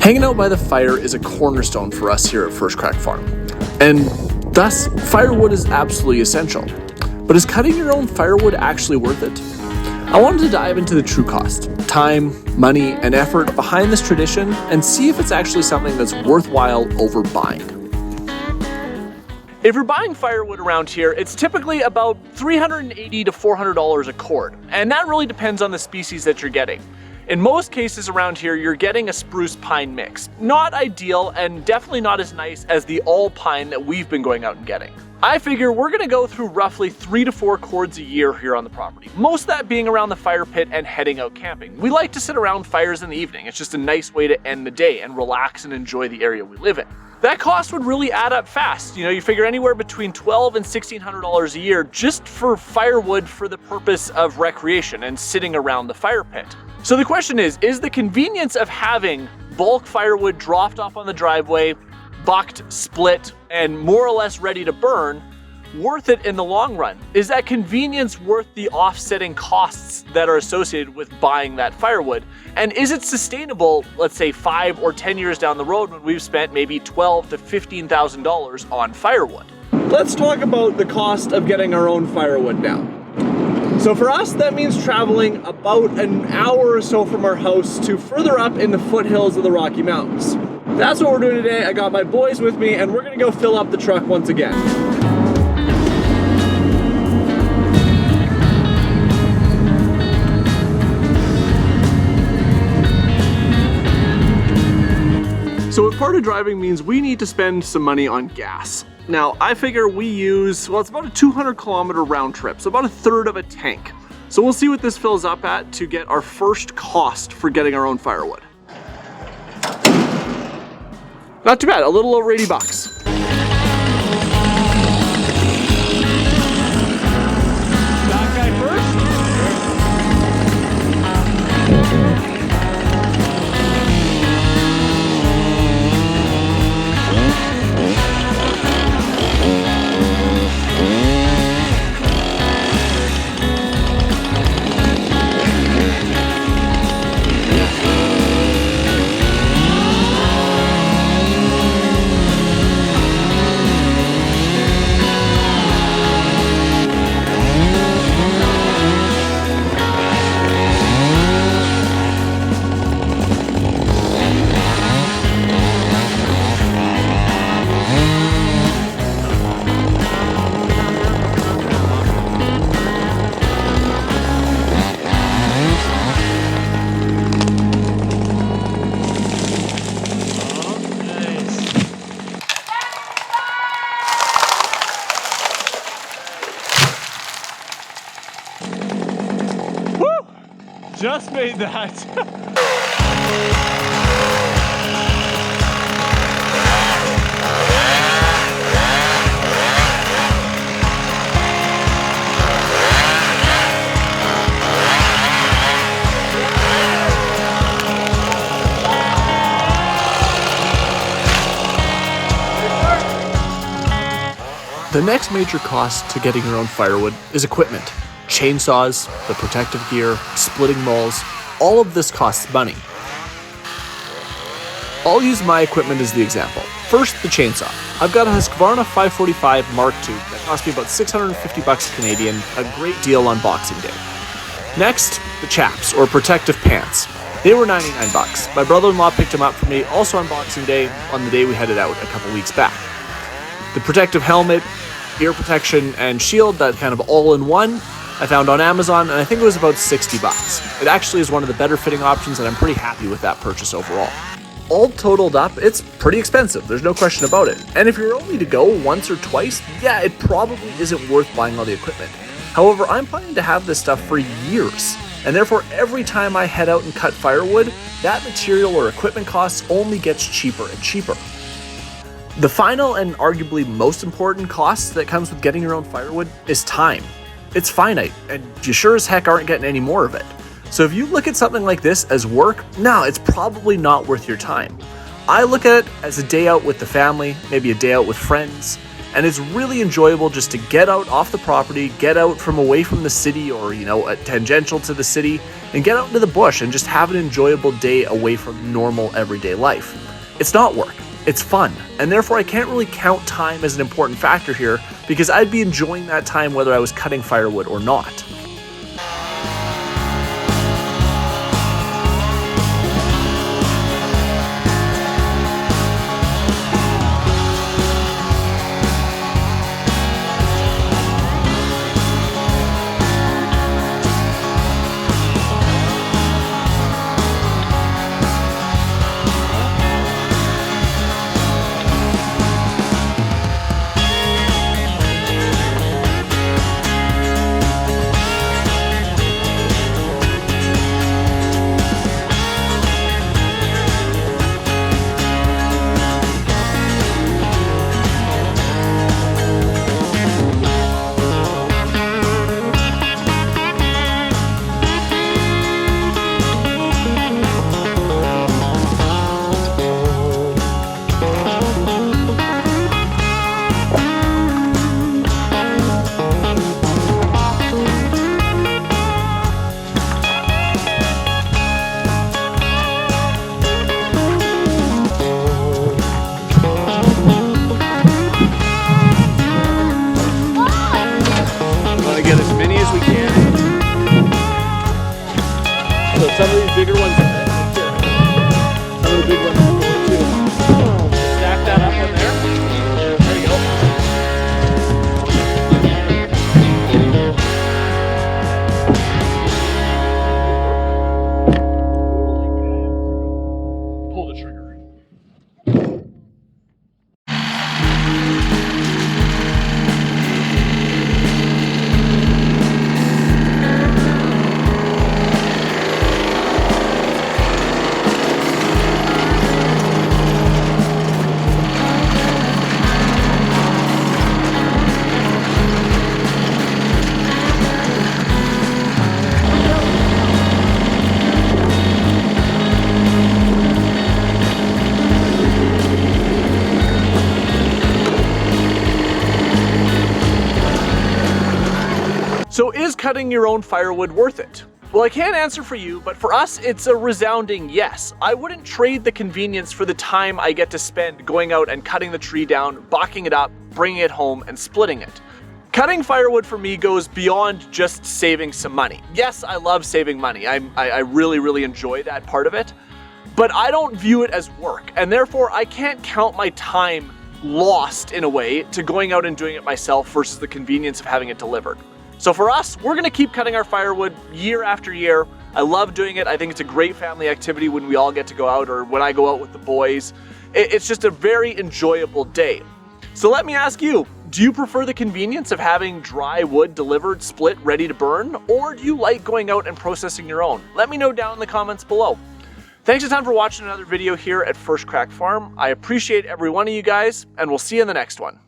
Hanging out by the fire is a cornerstone for us here at First Crack Farm, and thus firewood is absolutely essential. But is cutting your own firewood actually worth it? I wanted to dive into the true cost, time, money, and effort behind this tradition and see if it's actually something that's worthwhile over buying. If you're buying firewood around here, it's typically about $380 to $400 a cord, and that really depends on the species that you're getting. In most cases around here, you're getting a spruce pine mix. Not ideal and definitely not as nice as the all pine that we've been going out and getting. I figure we're gonna go through roughly 3 to 4 cords a year here on the property. Most of that being around the fire pit and heading out camping. We like to sit around fires in the evening. It's just a nice way to end the day and relax and enjoy the area we live in. That cost would really add up fast. You figure anywhere between $1,200 and $1,600 a year just for firewood for the purpose of recreation and sitting around the fire pit. So the question is the convenience of having bulk firewood dropped off on the driveway, bucked, split, and more or less ready to burn, worth it in the long run? Is that convenience worth the offsetting costs that are associated with buying that firewood? And is it sustainable, let's say 5 or 10 years down the road when we've spent maybe $12,000 to $15,000 on firewood? Let's talk about the cost of getting our own firewood now. So for us, that means traveling about an hour or so from our house to further up in the foothills of the Rocky Mountains. That's what we're doing today. I got my boys with me and we're gonna go fill up the truck once again. So if part of driving means we need to spend some money on gas. Now, I figure we use, it's about a 200-kilometer round trip, so about a third of a tank. So we'll see what this fills up at to get our first cost for getting our own firewood. Not too bad, a little over 80 bucks. That guy first? Just made that. The next major cost to getting your own firewood is equipment. Chainsaws, the protective gear, splitting moles, all of this costs money. I'll use my equipment as the example. First, the chainsaw. I've got a Husqvarna 545 Mark II that cost me about 650 bucks Canadian, a great deal on Boxing Day. Next, the chaps, or protective pants. They were 99 bucks. My brother-in-law picked them up for me also on Boxing Day, on the day we headed out a couple weeks back. The protective helmet, ear protection, and shield, that kind of all-in-one, I found on Amazon, and I think it was about 60 bucks. It actually is one of the better fitting options, and I'm pretty happy with that purchase overall. All totaled up, it's pretty expensive, there's no question about it. And if you're only to go once or twice, yeah, it probably isn't worth buying all the equipment. However, I'm planning to have this stuff for years, and therefore every time I head out and cut firewood, that material or equipment costs only gets cheaper and cheaper. The final and arguably most important cost that comes with getting your own firewood is time. It's finite, and you sure as heck aren't getting any more of it. So if you look at something like this as work, no, it's probably not worth your time. I look at it as a day out with the family, maybe a day out with friends, And it's really enjoyable just to get out off the property, get out from away from the city or, tangential to the city, and get out into the bush and just have an enjoyable day away from normal everyday life. It's not work, it's fun, and therefore I can't really count time as an important factor here because I'd be enjoying that time whether I was cutting firewood or not. So some of these bigger ones, some of the big ones are going too. Stack that up in there. There you go. Pull the trigger. So is cutting your own firewood worth it? Well, I can't answer for you, but for us, it's a resounding yes. I wouldn't trade the convenience for the time I get to spend going out and cutting the tree down, barking it up, bringing it home, and splitting it. Cutting firewood for me goes beyond just saving some money. Yes, I love saving money. I really enjoy that part of it, but I don't view it as work, and therefore I can't count my time lost in a way to going out and doing it myself versus the convenience of having it delivered. So for us, we're gonna keep cutting our firewood year after year. I love doing it. I think it's a great family activity when we all get to go out or when I go out with the boys. It's just a very enjoyable day. So let me ask you, do you prefer the convenience of having dry wood delivered, split, ready to burn? Or do you like going out and processing your own? Let me know down in the comments below. Thanks a ton for watching another video here at First Crack Farm. I appreciate every one of you guys, and we'll see you in the next one.